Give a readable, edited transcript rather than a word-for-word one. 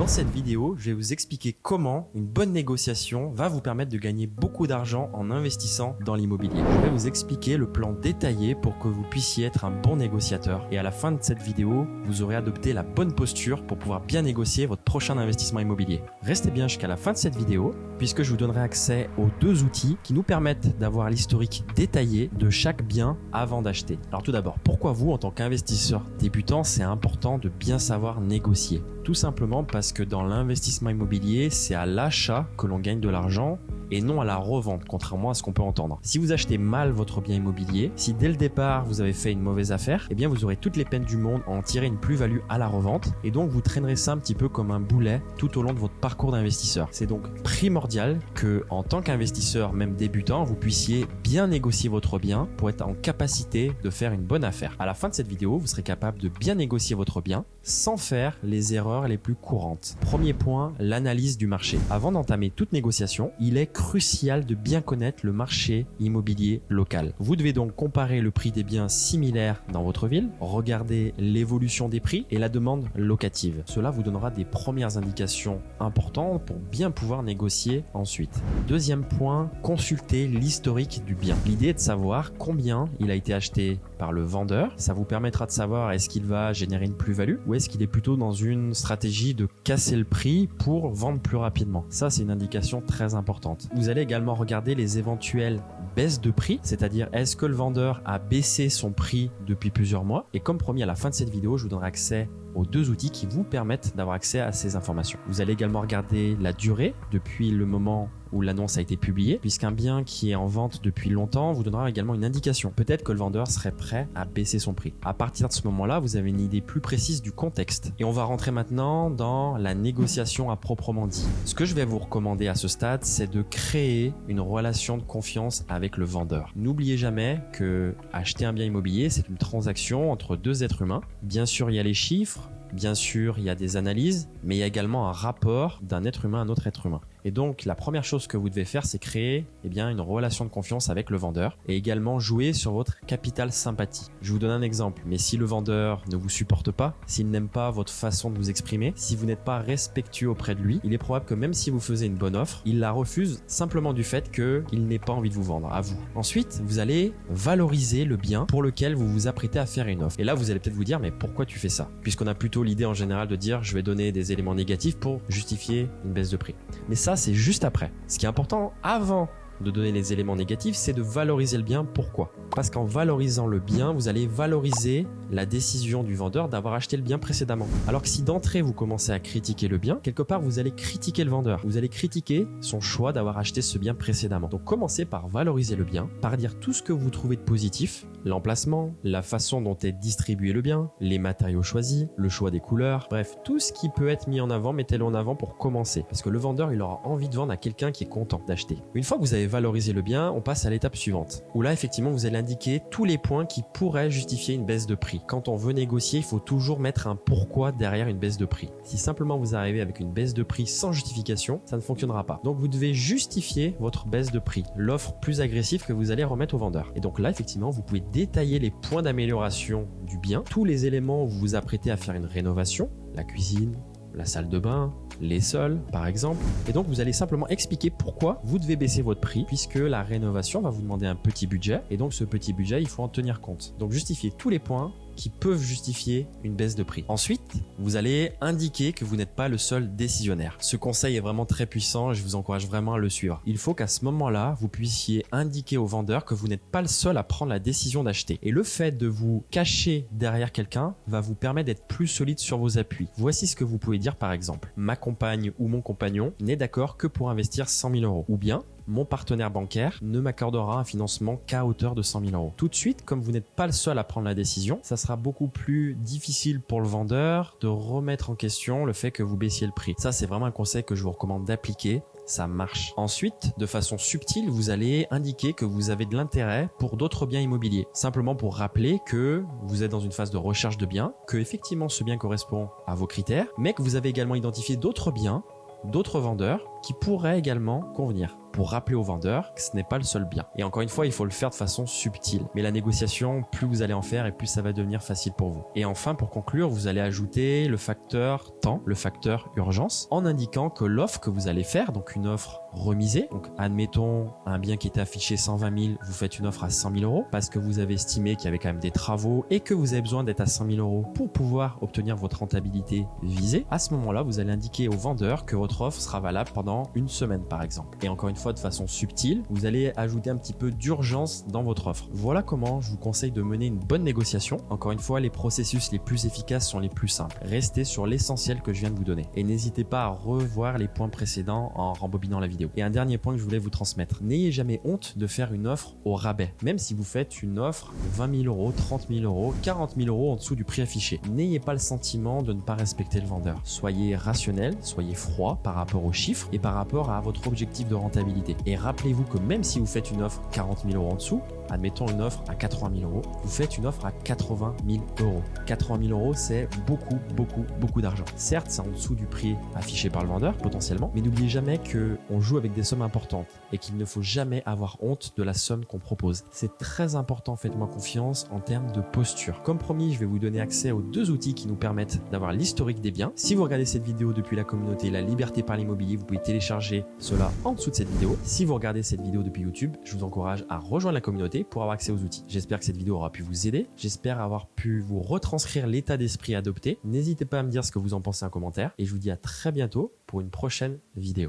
Dans cette vidéo, je vais vous expliquer comment une bonne négociation va vous permettre de gagner beaucoup d'argent en investissant dans l'immobilier. Je vais vous expliquer le plan détaillé pour que vous puissiez être un bon négociateur. Et à la fin de cette vidéo, vous aurez adopté la bonne posture pour pouvoir bien négocier votre prochain investissement immobilier. Restez bien jusqu'à la fin de cette vidéo, puisque je vous donnerai accès aux deux outils qui nous permettent d'avoir l'historique détaillé de chaque bien avant d'acheter. Alors tout d'abord, pourquoi vous, en tant qu'investisseur débutant, c'est important de bien savoir négocier? Tout simplement parce que dans l'investissement immobilier, c'est à l'achat que l'on gagne de l'argent et non à la revente, contrairement à ce qu'on peut entendre. Si vous achetez mal votre bien immobilier, si dès le départ vous avez fait une mauvaise affaire, eh bien vous aurez toutes les peines du monde à en tirer une plus-value à la revente et donc vous traînerez ça un petit peu comme un boulet tout au long de votre parcours d'investisseur. C'est donc primordial que, en tant qu'investisseur, même débutant, vous puissiez bien négocier votre bien pour être en capacité de faire une bonne affaire. À la fin de cette vidéo, vous serez capable de bien négocier votre bien sans faire les erreurs les plus courantes. Premier point, l'analyse du marché. Avant d'entamer toute négociation, il est crucial de bien connaître le marché immobilier local. Vous devez donc comparer le prix des biens similaires dans votre ville, regarder l'évolution des prix et la demande locative. Cela vous donnera des premières indications importantes pour bien pouvoir négocier ensuite. Deuxième point, consulter l'historique du bien. L'idée est de savoir combien il a été acheté par le vendeur. Ça vous permettra de savoir est-ce qu'il va générer une plus-value ou est-ce qu'il est plutôt dans une stratégie de casser le prix pour vendre plus rapidement. Ça, c'est une indication très importante. Vous allez également regarder les éventuelles baisses de prix, c'est-à-dire est-ce que le vendeur a baissé son prix depuis plusieurs mois. Et comme promis, à la fin de cette vidéo, je vous donnerai accès aux deux outils qui vous permettent d'avoir accès à ces informations. Vous allez également regarder la durée depuis le moment où l'annonce a été publiée, puisqu'un bien qui est en vente depuis longtemps vous donnera également une indication. Peut-être que le vendeur serait prêt à baisser son prix. À partir de ce moment-là, vous avez une idée plus précise du contexte. Et on va rentrer maintenant dans la négociation à proprement dit. Ce que je vais vous recommander à ce stade, c'est de créer une relation de confiance avec le vendeur. N'oubliez jamais que acheter un bien immobilier, c'est une transaction entre deux êtres humains. Bien sûr, il y a les chiffres, bien sûr, il y a des analyses, mais il y a également un rapport d'un être humain à un autre être humain. Et donc, la première chose que vous devez faire, c'est créer une relation de confiance avec le vendeur et également jouer sur votre capital sympathie. Je vous donne un exemple, mais si le vendeur ne vous supporte pas, s'il n'aime pas votre façon de vous exprimer, si vous n'êtes pas respectueux auprès de lui, il est probable que même si vous faisiez une bonne offre, il la refuse simplement du fait qu'il n'ait pas envie de vous vendre à vous. Ensuite, vous allez valoriser le bien pour lequel vous vous apprêtez à faire une offre. Et là, vous allez peut-être vous dire, mais pourquoi tu fais ça? Puisqu'on a plutôt l'idée en général de dire, je vais donner des éléments négatifs pour justifier une baisse de prix. Mais ça, c'est juste après. Ce qui est important avant de donner les éléments négatifs, c'est de valoriser le bien. Pourquoi? Parce qu'en valorisant le bien, vous allez valoriser la décision du vendeur d'avoir acheté le bien précédemment. Alors que si d'entrée vous commencez à critiquer le bien, quelque part vous allez critiquer le vendeur. Vous allez critiquer son choix d'avoir acheté ce bien précédemment. Donc commencez par valoriser le bien, par dire tout ce que vous trouvez de positif, l'emplacement, la façon dont est distribué le bien, les matériaux choisis, le choix des couleurs, bref, tout ce qui peut être mis en avant, mettez-le en avant pour commencer. Parce que le vendeur, il aura envie de vendre à quelqu'un qui est content d'acheter. Une fois que vous avez valorisé le bien, on passe à l'étape suivante, où là, effectivement, vous allez indiquer tous les points qui pourraient justifier une baisse de prix. Quand on veut négocier, il faut toujours mettre un pourquoi derrière une baisse de prix. Si simplement vous arrivez avec une baisse de prix sans justification, ça ne fonctionnera pas. Donc vous devez justifier votre baisse de prix, l'offre plus agressive que vous allez remettre au vendeur. Et donc là, effectivement, vous pouvez détailler les points d'amélioration du bien, tous les éléments où vous vous apprêtez à faire une rénovation, la cuisine, la salle de bain, les sols par exemple. Et donc vous allez simplement expliquer pourquoi vous devez baisser votre prix, puisque la rénovation va vous demander un petit budget et donc ce petit budget, il faut en tenir compte. Donc justifiez tous les points qui peuvent justifier une baisse de prix. Ensuite, vous allez indiquer que vous n'êtes pas le seul décisionnaire. Ce conseil est vraiment très puissant et je vous encourage vraiment à le suivre. Il faut qu'à ce moment-là, vous puissiez indiquer au vendeur que vous n'êtes pas le seul à prendre la décision d'acheter. Et le fait de vous cacher derrière quelqu'un va vous permettre d'être plus solide sur vos appuis. Voici ce que vous pouvez dire par exemple. Ma compagne ou mon compagnon n'est d'accord que pour investir 100 000 €. Ou bien, mon partenaire bancaire ne m'accordera un financement qu'à hauteur de 100 000 €. Tout de suite, comme vous n'êtes pas le seul à prendre la décision, ça sera beaucoup plus difficile pour le vendeur de remettre en question le fait que vous baissiez le prix. Ça, c'est vraiment un conseil que je vous recommande d'appliquer. Ça marche. Ensuite, de façon subtile, vous allez indiquer que vous avez de l'intérêt pour d'autres biens immobiliers. Simplement pour rappeler que vous êtes dans une phase de recherche de biens, que effectivement ce bien correspond à vos critères, mais que vous avez également identifié d'autres biens, d'autres vendeurs qui pourraient également convenir. pour rappeler au vendeur que ce n'est pas le seul bien. Et encore une fois, il faut le faire de façon subtile. Mais la négociation, plus vous allez en faire et plus ça va devenir facile pour vous. Et enfin, pour conclure, vous allez ajouter le facteur temps, le facteur urgence, en indiquant que l'offre que vous allez faire, donc une offre remisée, donc admettons un bien qui était affiché 120 000, vous faites une offre à 100 000 euros parce que vous avez estimé qu'il y avait quand même des travaux et que vous avez besoin d'être à 100 000 euros pour pouvoir obtenir votre rentabilité visée. À ce moment-là, vous allez indiquer au vendeur que votre offre sera valable pendant une semaine par exemple. Et encore une fois, de façon subtile, vous allez ajouter un petit peu d'urgence dans votre offre. Voilà comment je vous conseille de mener une bonne négociation. Encore une fois, les processus les plus efficaces sont les plus simples. Restez sur l'essentiel que je viens de vous donner. Et n'hésitez pas à revoir les points précédents en rembobinant la vidéo. Et un dernier point que je voulais vous transmettre. N'ayez jamais honte de faire une offre au rabais. Même si vous faites une offre de 20 000 euros, 30 000 euros, 40 000 euros en dessous du prix affiché. N'ayez pas le sentiment de ne pas respecter le vendeur. Soyez rationnel, soyez froid par rapport aux chiffres et par rapport à votre objectif de rentabilité. Et rappelez-vous que même si vous faites une offre 40 000 euros en dessous, admettons une offre à 80 000 euros, vous faites une offre à 80 000 euros. 80 000 euros, c'est beaucoup d'argent. Certes, c'est en dessous du prix affiché par le vendeur, potentiellement, mais n'oubliez jamais qu'on joue avec des sommes importantes et qu'il ne faut jamais avoir honte de la somme qu'on propose. C'est très important, faites-moi confiance en termes de posture. Comme promis, je vais vous donner accès aux 2 outils qui nous permettent d'avoir l'historique des biens. Si vous regardez cette vidéo depuis la communauté La Liberté par l'immobilier, vous pouvez télécharger cela en dessous de cette vidéo. Si vous regardez cette vidéo depuis YouTube, je vous encourage à rejoindre la communauté pour avoir accès aux outils. J'espère que cette vidéo aura pu vous aider. J'espère avoir pu vous retranscrire l'état d'esprit adopté. N'hésitez pas à me dire ce que vous en pensez en commentaire et je vous dis à très bientôt pour une prochaine vidéo.